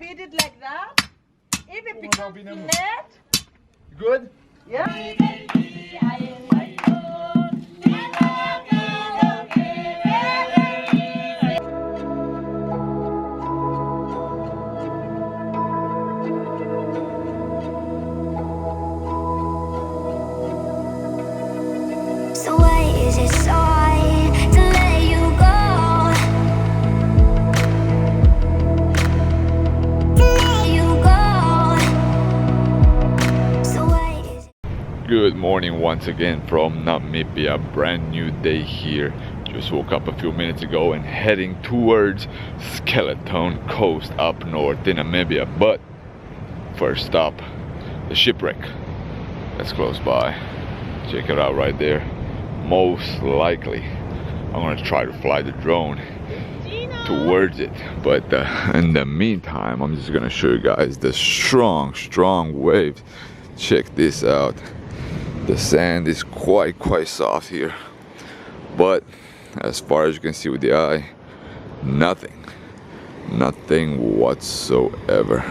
feed it like that. If it becomes flat. Good? Yeah. So why is it so hard to let you go? To let you go. So why is it? Good morning once again from Namibia. Brand new day here. Just woke up a few minutes ago and heading towards Skeleton Coast up north in Namibia. But first stop, the Shipwreck. That's close by. Check it out right there. Most likely I'm gonna try to fly the drone towards it, but in the meantime I'm just gonna show you guys the strong waves. Check this out. The sand is quite soft here, but as far as you can see with the eye, nothing whatsoever.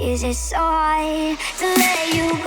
Is it so hard to let you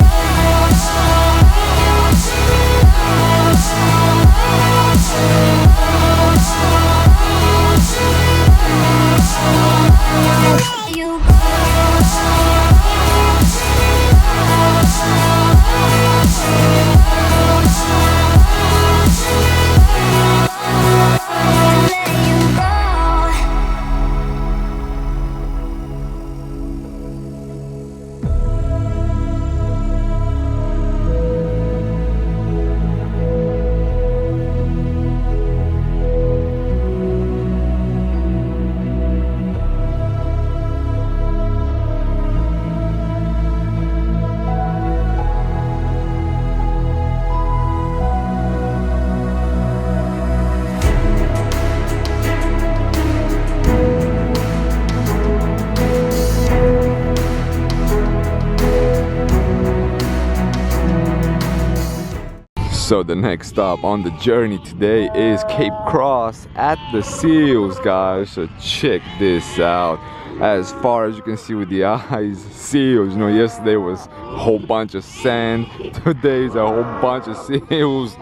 So the next stop on the journey today is Cape Cross at the seals, guys. So check this out. As far as you can see with the eyes, seals. You know, yesterday was a whole bunch of sand. Today's a whole bunch of seals.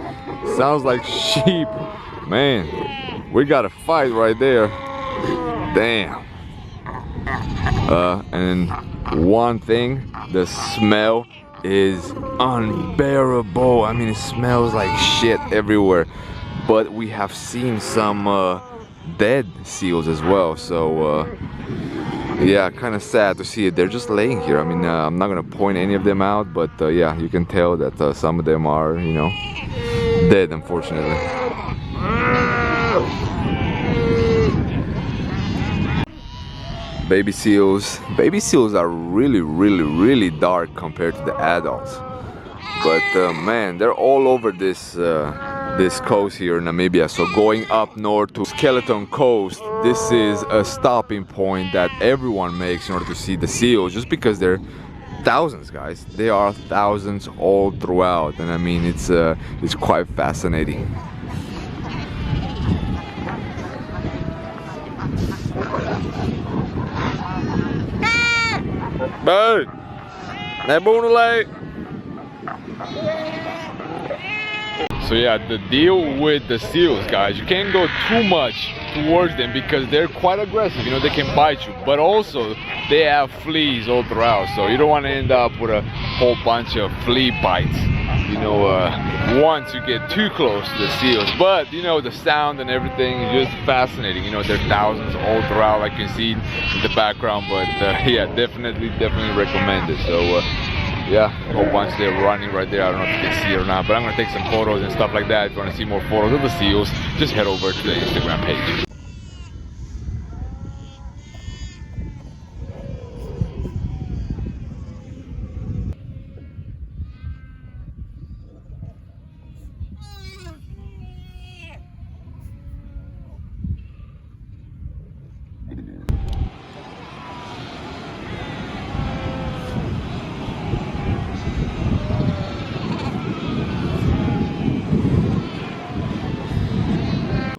Sounds like sheep. Man, we got a fight right there. Damn. And one thing, the smell is unbearable. I mean, it smells like shit everywhere. But we have seen some dead seals as well. So yeah, kind of sad to see it. They're just laying here. I mean, I'm not gonna point any of them out, but yeah, you can tell that some of them are, you know, dead, unfortunately. Baby seals are really dark compared to the adults, but man, they're all over this this coast here in Namibia. So going up north to Skeleton Coast, this is a stopping point that everyone makes in order to see the seals, just because they're thousands, guys. They are thousands all throughout, and I mean, it's quite fascinating. Bơi này buông nó lên. So yeah, the deal with the seals, guys, you can't go too much towards them because they're quite aggressive. You know, they can bite you, but also they have fleas all throughout, so you don't want to end up with a whole bunch of flea bites, you know, once you get too close to the seals. But you know, the sound and everything is just fascinating. You know, there are thousands all throughout, like you can see in the background. But yeah, definitely recommend it. So yeah, a whole bunch there running right there. I don't know if you can see it or not, but I'm gonna take some photos and stuff like that. If you want to see more photos of the seals, just head over to the Instagram page.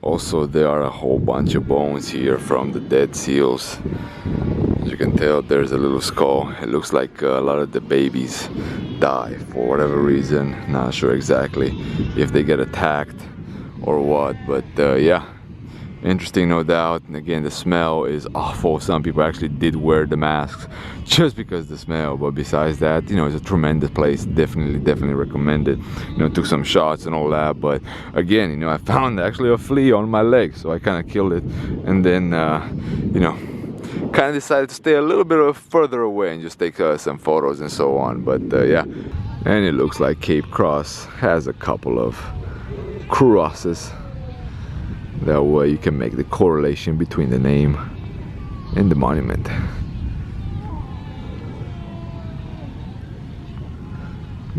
Also, there are a whole bunch of bones here from the dead seals. As you can tell, there's a little skull. It looks like a lot of the babies die for whatever reason. Not sure exactly if they get attacked or what, but yeah, interesting, no doubt. And again, the smell is awful. Some people actually did wear the masks just because of the smell, but besides that, you know, it's a tremendous place. Definitely recommend it. You know, took some shots and all that, but again, you know, I found actually a flea on my leg, so I kind of killed it, and then you know, kind of decided to stay a little bit further away and just take some photos and so on. But yeah, and it looks like Cape Cross has a couple of crosses. That way you can make the correlation between the name and the monument.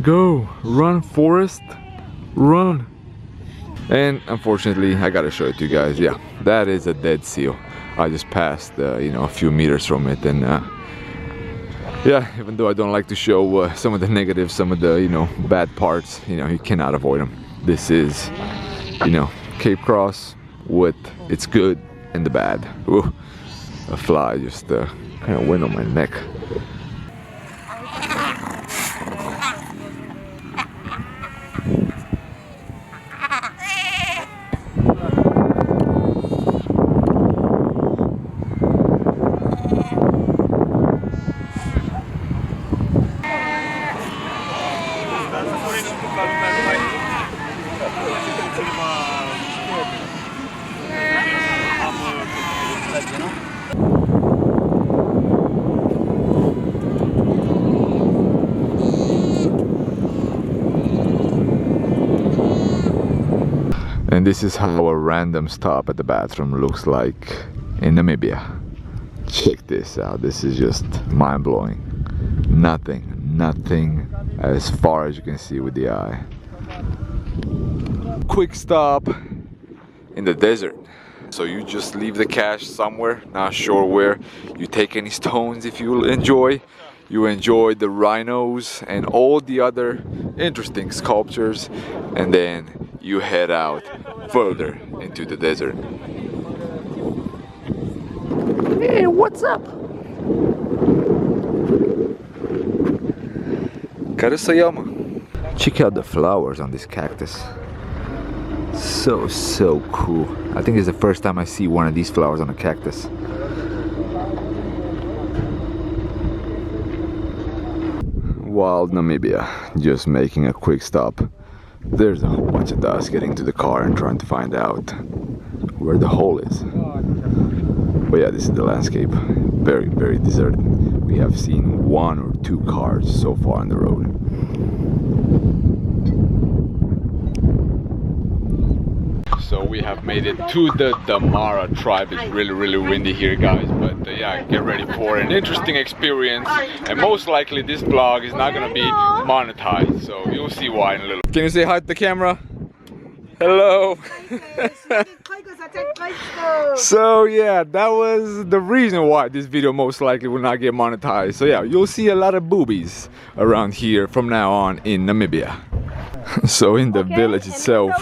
Go, run, Forrest, run. And unfortunately, I gotta show it to you guys. Yeah, that is a dead seal. I just passed, you know, a few meters from it, and yeah, even though I don't like to show some of the negatives, some of the, you know, bad parts, you know, you cannot avoid them. This is, you know, Cape Cross with its good and the bad. Ooh, a fly just kind of went on my neck. And this is how a random stop at the bathroom looks like in Namibia. Check this out. This is just mind-blowing. Nothing as far as you can see with the eye. Quick stop in the desert. So you just leave the cash somewhere, not sure where. You take any stones if you enjoy. You enjoy the rhinos and all the other interesting sculptures, and then you head out further into the desert. Hey, what's up? Karusayama. Check out the flowers on this cactus. So cool. I think it's the first time I see one of these flowers on a cactus. Wild Namibia, just making a quick stop. There's a whole bunch of dust getting to the car and trying to find out where the hole is. But yeah, this is the landscape. Very deserted. We have seen 1 or 2 cars so far on the road. So we have made it to the Damara tribe. It's really windy here, guys, but yeah, get ready for an interesting experience, and most likely this vlog is not gonna be monetized, so you'll see why in a little. Can you say hi to the camera? Hello. So yeah, that was the reason why this video most likely will not get monetized. So yeah, you'll see a lot of boobies around here from now on in Namibia. So in the village itself,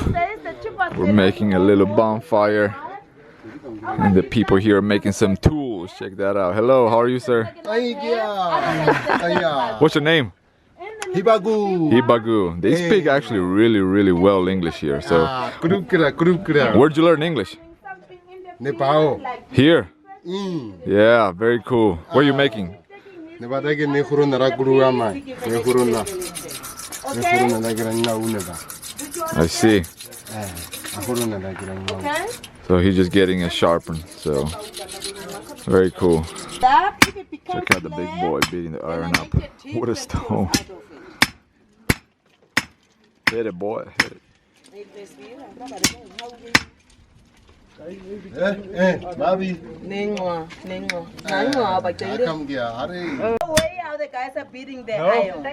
we're making a little bonfire, and the people here are making some tools. Check that out. Hello, how are you, sir? What's your name? Hibagu. Hibagu. They speak actually really well English here. So where'd you learn English? Nepal. Here? Yeah, very cool. What are you making? I see. So he's just getting it sharpened, so very cool. That if it becomes Check out the big boy beating the iron up with a stone. Hit it, boy. Hit it. Babi. The way how the guys are beating the iron.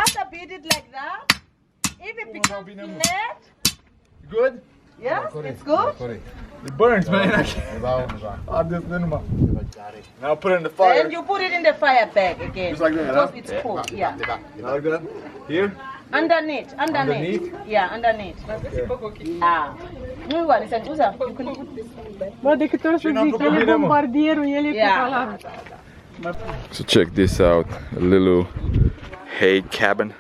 After beat it like that, if it becomes flat, Good? yes, it's good. It burns, man. Now put it in the fire. Then you put it in the fire bag again. Just like that, because huh? it's cold. Yeah. Not like that? Here? Underneath. Underneath? Yeah, underneath. Ah. Nu, Vanessa, usa. You can put this one back. Bă, decât o să zic, el e bombardierul, el e pe alarm. So check this out, a little hay cabin,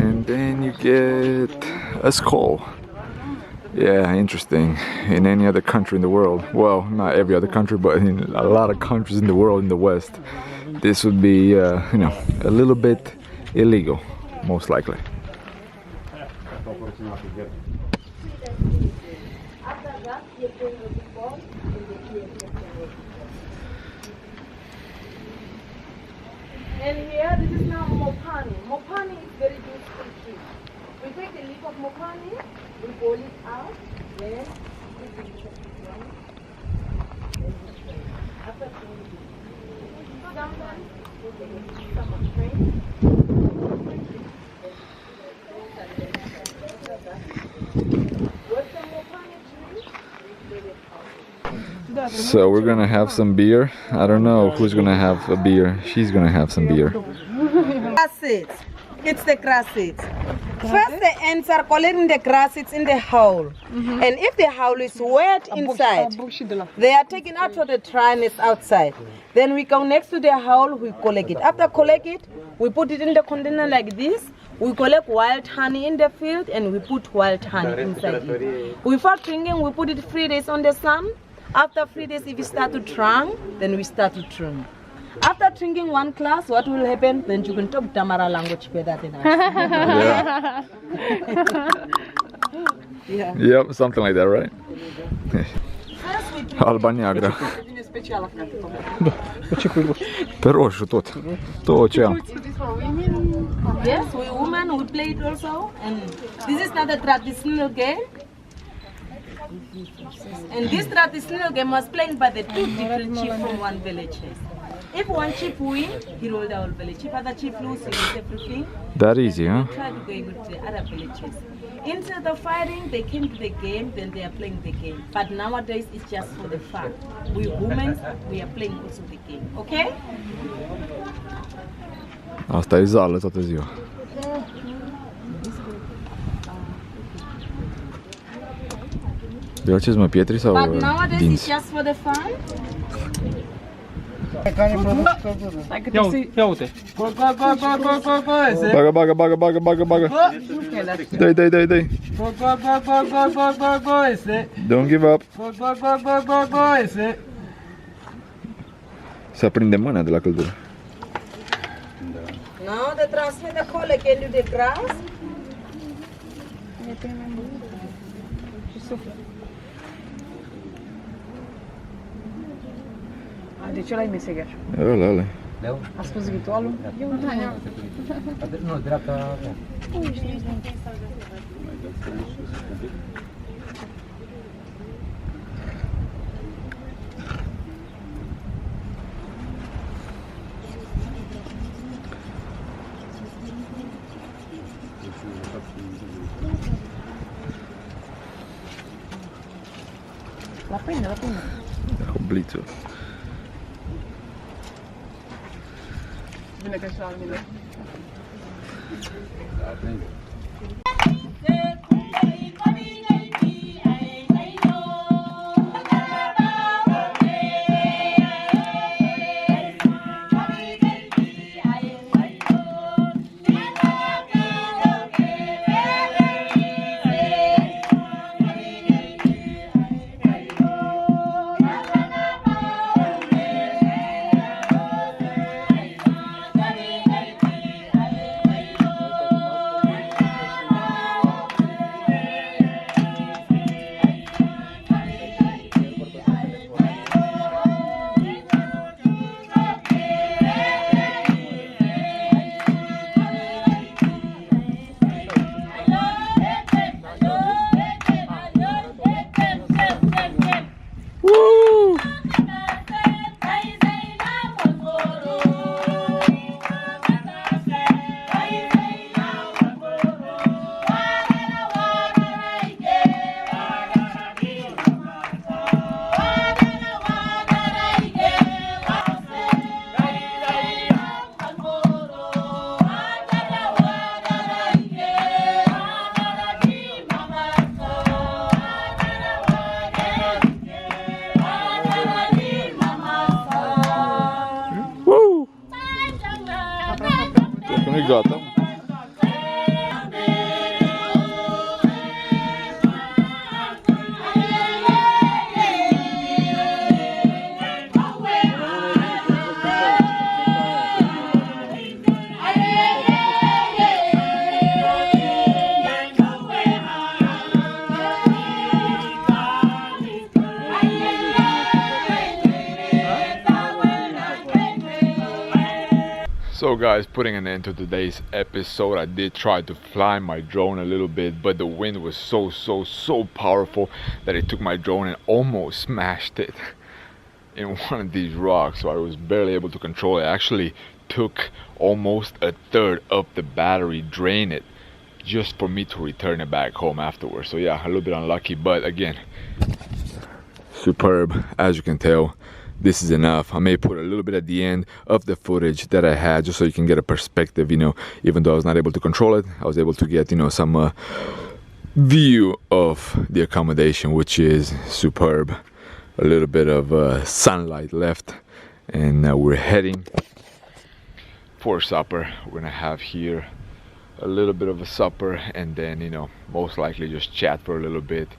and then you get a skull. Yeah, interesting. In any other country in the world, well, not every other country, but in a lot of countries in the world in the West, this would be, you know, a little bit illegal, most likely. And here, this is now mopani. Mopani is very beautiful tree. We take the leaf of mopani, we pull it out, then we put it one, then this one. After pulling it, sometimes we take some of cream. With the mopani tree, we put it out. So we're gonna have some beer. I don't know who's gonna have a beer. She's gonna have some beer. Grass seeds. It's the grass seeds. First, the ants are collecting the grass seeds in the hole. And if the hole is wet inside, they are taken out for the dryness outside. Then we go next to the hole, we collect it. After collect it, we put it in the container like this. We collect wild honey in the field and we put wild honey inside it. Before drinking, we put it 3 days on the sun. After 3 days, if it start to drink, then we start to drink. After drinking 1 glass, what will happen? Then you can talk Damara language better than us. Yeah. Yep, something like that, right? Alba neagră. Pe roșu tot. Tot ce am. Yes, we women, we play it also. And this is not a traditional game. And this traditional game was played by the 2 different chiefs from one village. If one chief wins, he rolled the whole village. If other chief loses, he loses everything. That easy, huh? Try to go with the other villages. Instead of fighting, they came to the game, then they are playing the game. But nowadays, it's just for the fun. We women, we are playing also the game. Okay? Asta e zală toată ziua. De la ce-s mă, pietri sau But nowadays, it's dinți? just for the fun. Ia uite. Bagă. Dai. Don't give up. Se aprinde mâna de la căldură. Now they transfer the coal again to the grass. De ce l-ai mesegar? Ăla. A spus ritualul? Nu, dreapta. La prinde. Cu blițul. Bine că și la mine. Gata. So guys, putting an end to today's episode. I did try to fly my drone a little bit, but the wind was so powerful that it took my drone and almost smashed it in one of these rocks, so I was barely able to control it. I actually took almost a third of the battery, drain it, just for me to return it back home afterwards. So yeah, a little bit unlucky, but again, superb. As you can tell, this is enough. I may put a little bit at the end of the footage that I had, just so you can get a perspective, you know. Even though I was not able to control it, I was able to get, you know, some view of the accommodation, which is superb. A little bit of sunlight left, and we're heading for supper. We're gonna have here a little bit of a supper, and then, you know, most likely just chat for a little bit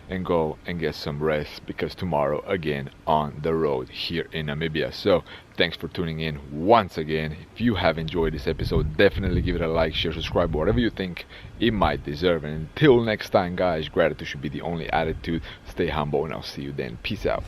and go and get some rest, because tomorrow again on the road here in Namibia. So thanks for tuning in once again. If you have enjoyed this episode, definitely give it a like, share, subscribe, whatever you think it might deserve. And until next time guys, gratitude should be the only attitude. Stay humble, and I'll see you then. Peace out.